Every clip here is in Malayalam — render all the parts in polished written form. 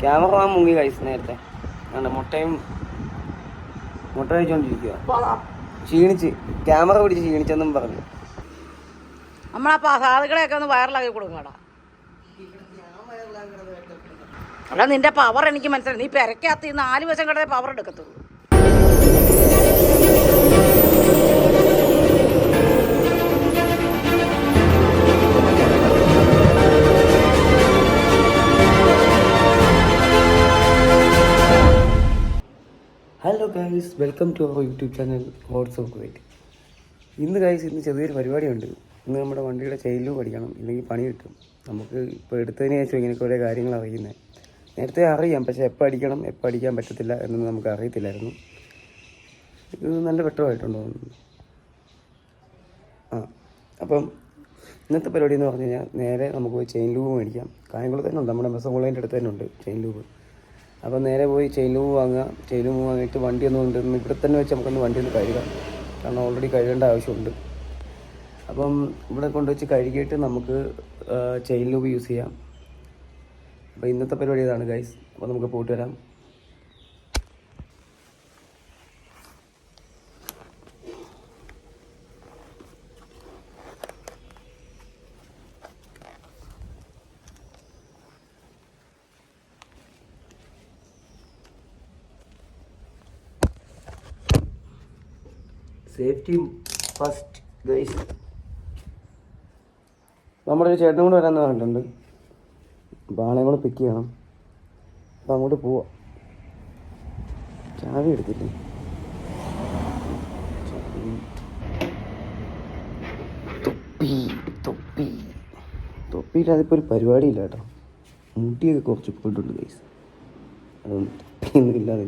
ക്യാമറമാൻ മുങ്ങി കഴിച്ചു നേരത്തെ. മുട്ട കഴിച്ചോണ്ടിരിക്കുക. ക്ഷീണിച്ച് ക്യാമറ പിടിച്ച് ക്ഷീണിച്ചെന്നും പറഞ്ഞു. നമ്മളാ സാധുക്കളെയൊക്കെ ഒന്ന് വൈറലാക്കി കൊടുക്കടാ. അല്ല നിന്റെ പവർ എനിക്ക് മനസ്സിലായി. നീ പെരക്കകത്ത് 4 വശം കിടന്നേ പവർ എടുക്കത്തുള്ളൂ. Hello guys, welcome to our YouTube channel roads of Kuwait. ഇന്ന് ചെറിയൊരു പരിപാടിയുണ്ട്. ഇന്ന് നമ്മുടെ വണ്ടിയുടെ ചെയിലും പഠിക്കണം, ഇല്ലെങ്കിൽ പണി കിട്ടും. നമുക്ക് ഇപ്പോൾ എടുത്തതിന് ശേഷം ഇങ്ങനെയൊക്കെ ഓരോ കാര്യങ്ങൾ അറിയുന്നത്. നേരത്തെ അറിയാം, പക്ഷേ എപ്പോൾ അടിക്കണം എപ്പോൾ അടിക്കാൻ പറ്റത്തില്ല എന്നൊന്നും നമുക്ക് അറിയത്തില്ലായിരുന്നു. ഇത് നല്ല പെട്രോളായിട്ടുണ്ടോ? അപ്പം ഇന്നത്തെ പരിപാടി എന്ന് പറഞ്ഞു കഴിഞ്ഞാൽ നേരെ നമുക്ക് പോയി ചെയിൻ ലൂബ് മേടിക്കാം. കായംകുളത്ത് തന്നെ ഉണ്ട്, നമ്മുടെ മെസ്സോളേൻ്റെ അടുത്ത് തന്നെ ഉണ്ട് ചെയിൻ ലൂബ്. അപ്പം നേരെ പോയി ചെയിൻ ലൂബ് വാങ്ങുക. ചെയിൻ ലൂബ് വാങ്ങിയിട്ട് വണ്ടി ഒന്ന് കൊണ്ടുവന്ന് ഇവിടെ തന്നെ വെച്ച് നമുക്കൊന്ന് വണ്ടി ഒന്ന് കഴുകാം. കാരണം ഓൾറെഡി കഴുകേണ്ട ആവശ്യമുണ്ട്. അപ്പം ഇവിടെ കൊണ്ടുവച്ച് കഴുകിയിട്ട് നമുക്ക് ചെയിൻ ലൂബ് യൂസ് ചെയ്യാം. അപ്പോൾ ഇന്നത്തെ പരിപാടി ഇതാണ് ഗൈസ്. അപ്പോൾ നമുക്ക് പോയിട്ട് വരാം. Safety first guys. നമ്മുടെ ഒരു ചേട്ടനും കൂടെ വരാമെന്ന് പറഞ്ഞിട്ടുണ്ട്. അപ്പോൾ ആളെയും കൂടെ പിക്ക് ചെയ്യണം. അപ്പോൾ അങ്ങോട്ട് പോവാം. ചാവി എടുത്തില്ലേ? തൊപ്പിയില്ലാതിപ്പോൾ ഒരു പരിപാടിയില്ല കേട്ടോ. മുട്ടിയൊക്കെ കുറച്ച് പോയിട്ടുണ്ട് ഗൈസ്. അതൊന്നും തൊപ്പിയൊന്നും ഇല്ലാതെ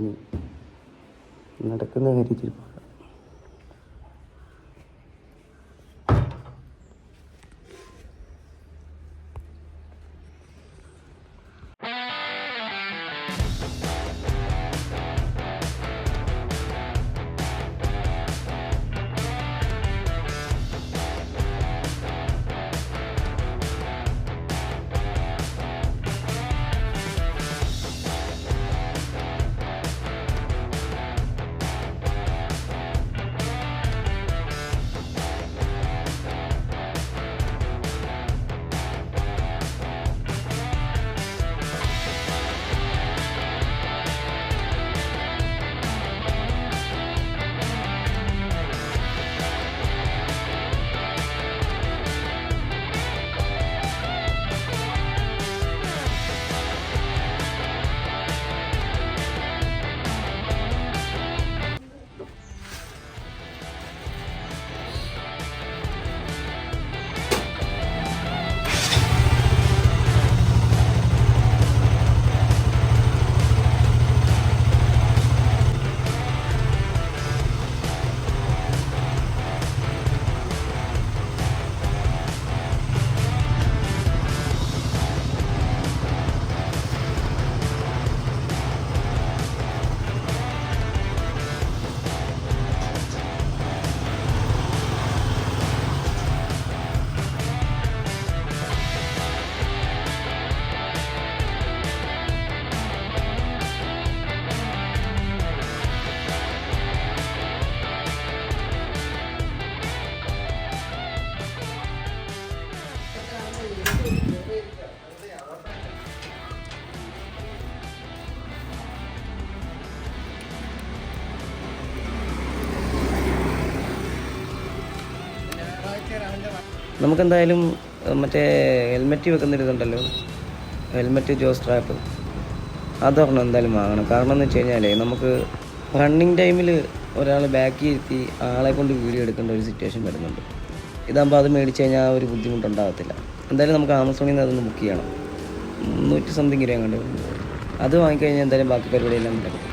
നടക്കുന്ന കാര്യത്തിൽ നമുക്കെന്തായാലും മറ്റേ ഹെൽമെറ്റ് വെക്കുന്നൊരിതുണ്ടല്ലോ, ഹെൽമെറ്റ് ജോ സ്ട്രാപ്പ്, അതൊരെണ്ണം എന്തായാലും വാങ്ങണം. കാരണം എന്ന് വെച്ച് കഴിഞ്ഞാൽ നമുക്ക് റണ്ണിങ് ടൈമിൽ ഒരാൾ ബാക്കിൽ ഇരുത്തി ആളെ കൊണ്ട് വീഡിയോ എടുക്കേണ്ട ഒരു സിറ്റുവേഷൻ വരുന്നുണ്ട്. ഇതാകുമ്പോൾ അത് മേടിച്ച് കഴിഞ്ഞാൽ ഒരു ബുദ്ധിമുട്ടുണ്ടാകത്തില്ല. എന്തായാലും നമുക്ക് ആമസോണിൽ നിന്ന് അതൊന്ന് ബുക്ക് ചെയ്യണം. 300 സംതിങ് രൂപ കണ്ടു. അത് വാങ്ങിക്കഴിഞ്ഞാൽ എന്തായാലും ബാക്കി പരിപാടിയെല്ലാം നടക്കും.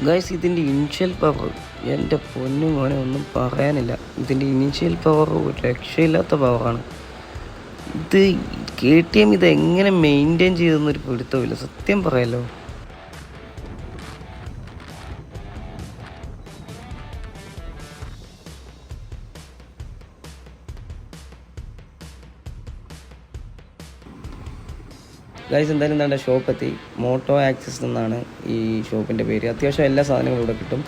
ഗൈസ്, ഇതിൻ്റെ ഇനിഷ്യൽ പവർ എൻ്റെ പൊന്നും മോനെ ഒന്നും പറയാനില്ല. ഇതിൻ്റെ ഇനിഷ്യൽ പവർ ഒരു രക്ഷയില്ലാത്ത പവറാണ്. ഇത് KTM ഇതെങ്ങനെ മെയിൻറ്റെയിൻ ചെയ്തെന്നൊരു പിടുത്തമില്ല, സത്യം പറയാലോ. ഗൈസ് എന്തായാലും എന്താ ഷോപ്പ് എത്തി. മോട്ടോ ആക്സസ് എന്നാണ് ഈ ഷോപ്പിൻ്റെ പേര്. അത്യാവശ്യം എല്ലാ സാധനങ്ങളും ഇവിടെ കിട്ടും.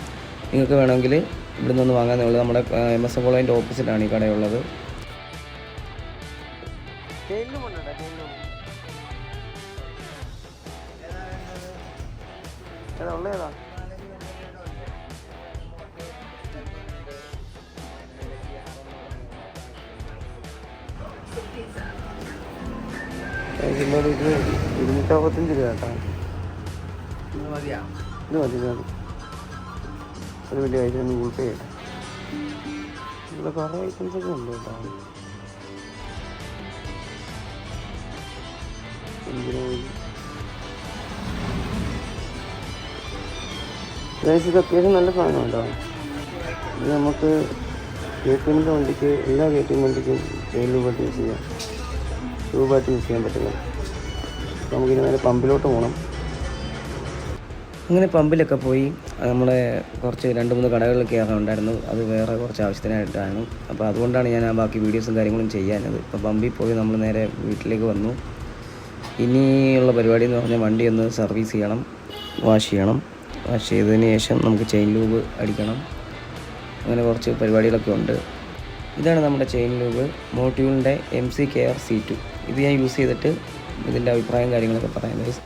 നിങ്ങൾക്ക് വേണമെങ്കിൽ ഇവിടെ നിന്ന് വാങ്ങാനേ ഉള്ളൂ. നമ്മുടെ MS പോളോൻ്റെ ഓപ്പോസിറ്റാണ് ഈ കടയുള്ളത്. ഉള്ളേതാ ഇത് 265 രൂപ കേട്ടോ. ഇത് മതി ഒരു വലിയ ഐറ്റം ഗൂഗിൾ പേ ചെയ്യട്ടെ. ഇവിടെ കുറേ ഐറ്റംസൊക്കെ ഉണ്ട് കേട്ടോ. ഇത് അത്യാവശ്യം നല്ല സാധനം കേട്ടോ. ഇത് നമുക്ക് KTM വണ്ടിക്ക് എല്ലാ KTM വണ്ടിക്കും 7 രൂപ യൂസ് ചെയ്യാം, രൂപയായിട്ട് യൂസ് ചെയ്യാൻ പറ്റില്ല. നമുക്കിനി നേരെ പമ്പിലോട്ട് പോകണം. അങ്ങനെ പമ്പിലൊക്കെ പോയി നമ്മളെ കുറച്ച് 2-3 കടകളിൽ കയറാനുണ്ടായിരുന്നു. അത് വേറെ കുറച്ച് ആവശ്യത്തിനായിട്ടാണ്. അപ്പോൾ അതുകൊണ്ടാണ് ഞാൻ ആ ബാക്കി വീഡിയോസും കാര്യങ്ങളും ചെയ്യാനത്. ഇപ്പോൾ പമ്പിൽ പോയി നമ്മൾ നേരെ വീട്ടിലേക്ക് വന്നു. ഇനിയുള്ള പരിപാടി എന്ന് പറഞ്ഞാൽ വണ്ടി ഒന്ന് സർവീസ് ചെയ്യണം, വാഷ് ചെയ്യണം. വാഷ് ചെയ്തതിന് ശേഷം നമുക്ക് ചെയിൻ ലൂബ് അടിക്കണം. അങ്ങനെ കുറച്ച് പരിപാടികളൊക്കെ ഉണ്ട്. ഇതാണ് നമ്മുടെ ചെയിൻ ലൂബ്, മോട്യൂളിൻ്റെ MC KR C2. ഇത് ഞാൻ യൂസ് ചെയ്തിട്ട് ഇതിൻ്റെ അഭിപ്രായം കാര്യങ്ങളൊക്കെ പറയാം ഗൈസ്.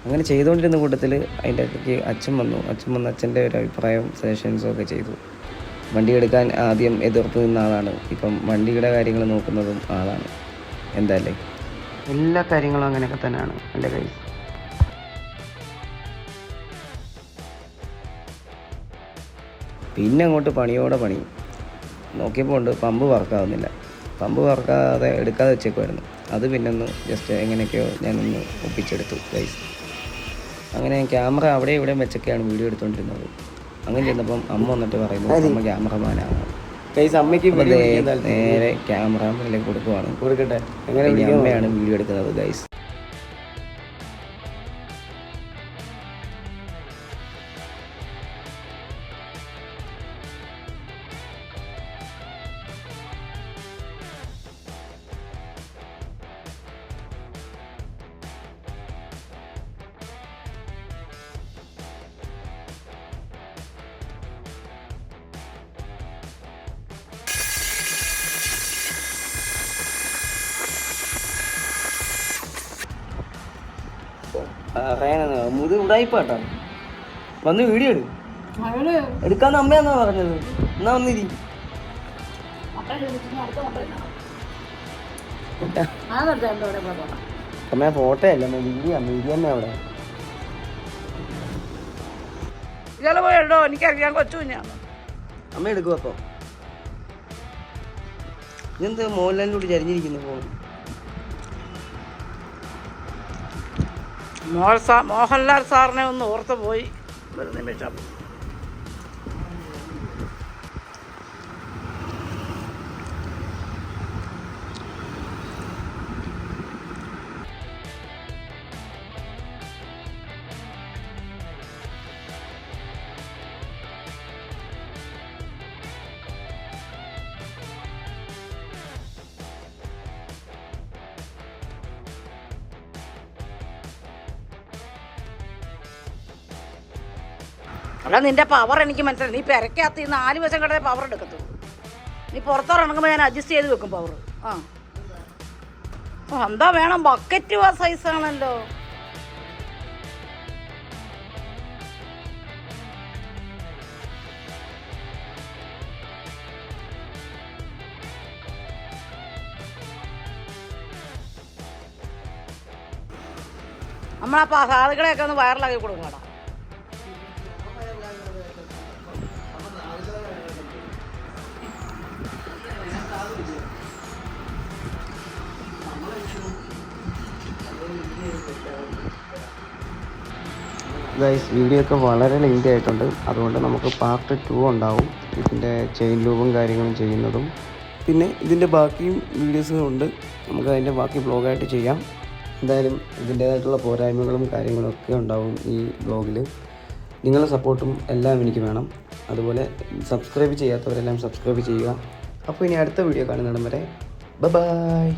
അങ്ങനെ ചെയ്തുകൊണ്ടിരുന്ന കൂട്ടത്തിൽ അതിൻ്റെ ഇടയ്ക്ക് അച്ഛൻ വന്നു. അച്ഛൻ്റെ ഒരു അഭിപ്രായം സജഷൻസും ഒക്കെ ചെയ്തു. വണ്ടി എടുക്കാൻ ആദ്യം എതിർത്ത് നിന്ന ആളാണ്, ഇപ്പം വണ്ടിയുടെ കാര്യങ്ങൾ നോക്കുന്നതും ആളാണ്. എന്താല്ലേ, എല്ലാ കാര്യങ്ങളും അങ്ങനെയൊക്കെ തന്നെയാണ് എൻ്റെ കൈ. പിന്നെ അങ്ങോട്ട് പണിയോടെ പണി. നോക്കിയപ്പോൾ ഉണ്ട് പമ്പ് വർക്കാവുന്നില്ല. പമ്പ് വർക്കാതെ എടുക്കാതെ വെച്ചേക്കുമായിരുന്നു. അത് പിന്നെ ഒന്ന് ജസ്റ്റ് എങ്ങനെയൊക്കെയോ ഞാനൊന്ന് ഒപ്പിച്ചെടുത്തു ഗൈസ്. അങ്ങനെ ക്യാമറ അവിടെ ഇവിടെ വെച്ചൊക്കെയാണ് വീഡിയോ എടുത്തുകൊണ്ടിരുന്നത്. അങ്ങനെ ചെന്നപ്പം അമ്മ വന്നിട്ട് പറയുന്നു അമ്മ ക്യാമറമാനാണ്. അമ്മയ്ക്ക് നേരെ ക്യാമറ മുന്നിലേക്ക് കൊടുക്കുവാണ്. കൊടുക്കട്ടെ, അമ്മയാണ് വീഡിയോ എടുക്കുന്നത് ഗൈസ്. മുത് ഉടായിപ്പാട്ടാ. വന്ന് വീഡിയോ എടുക്കാന്ന് അമ്മയാന്നാ പറഞ്ഞത്. എന്നാ വന്നിരി. അമ്മ ഫോട്ടോ അല്ല വീഡിയോ അമ്മ അവിടെ. പോയല്ലോ, എനിക്കറിയാൻ കൊച്ചു ഞാൻ അമ്മ എടുക്കും. അപ്പം ഇതെന്ത് മോഹൻലാലിനോട് ചരിഞ്ഞിരിക്കുന്നു ഫോൺ. മോഹൻലാൽ സാറിനെ ഒന്ന് ഓർത്ത് പോയി ഒരു നിമിഷം. അല്ല, നിന്റെ പവർ എനിക്ക് മനസ്സിലായി. നീ പെരക്കകത്ത് ഈ 4 വശം കിടന്നേ പവർ എടുക്കത്തുള്ളൂ. നീ പുറത്തോറങ്ങുമ്പോൾ ഞാൻ അഡ്ജസ്റ്റ് ചെയ്ത് വെക്കും പവർ. എന്താ വേണം, ബക്കറ്റ് സൈസാണല്ലോ. നമ്മളാ സാധുക്കളെയൊക്കെ ഒന്ന് വൈറലാക്കി കൊടുക്കണടാ. ഗൈസ്, വീഡിയോ ഒക്കെ വളരെ ലെങ്തി ആയിട്ടുണ്ട്. അതുകൊണ്ട് നമുക്ക് പാർട്ട് 2 ഉണ്ടാവും, ഇതിൻ്റെ ചെയിൻ ലൂബും കാര്യങ്ങളും ചെയ്യുന്നതും. പിന്നെ ഇതിൻ്റെ ബാക്കിയും വീഡിയോസും ഉണ്ട്, നമുക്ക് അതിൻ്റെ ബാക്കി ബ്ലോഗായിട്ട് ചെയ്യാം. എന്തായാലും ഇതിൻ്റേതായിട്ടുള്ള പോരായ്മകളും കാര്യങ്ങളും ഒക്കെ ഉണ്ടാവും ഈ ബ്ലോഗിൽ. നിങ്ങളുടെ സപ്പോർട്ടും എല്ലാം എനിക്ക് വേണം. അതുപോലെ സബ്സ്ക്രൈബ് ചെയ്യാത്തവരെല്ലാം സബ്സ്ക്രൈബ് ചെയ്യുക. അപ്പോൾ ഇനി അടുത്ത വീഡിയോ കാണുന്നിടം വരെ ബൈ.